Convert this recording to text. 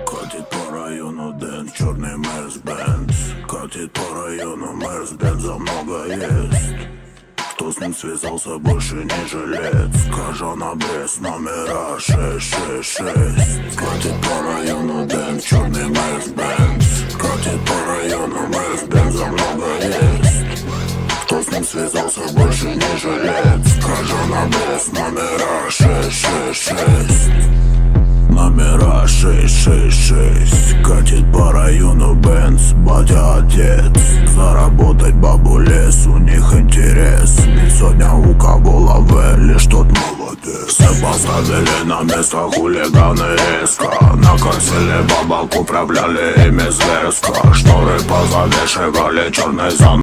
Катит по району Дэн, черный Мерс-Бенц. Катит по району Мерс-Бенц, за много есть. Кто с ним связался, больше не жилец. Кажа на Брест, номера 666. Катит по району Дэн, черный Мерс-Бенц. Катит по району Мерс-Бенц, за много есть. Кто с ним связался, больше не жилец. Кажа на Брест, номера 666. Номера 666. Катит по району Бенц, батя отец. Заработать бабу лес, у них интерес. Ведь сегодня у кого лаве, лишь тот молодец. Все поставили на место хулиганы резко. На карселе бабок управляли ими зверско. Шторы позавешивали черной зон.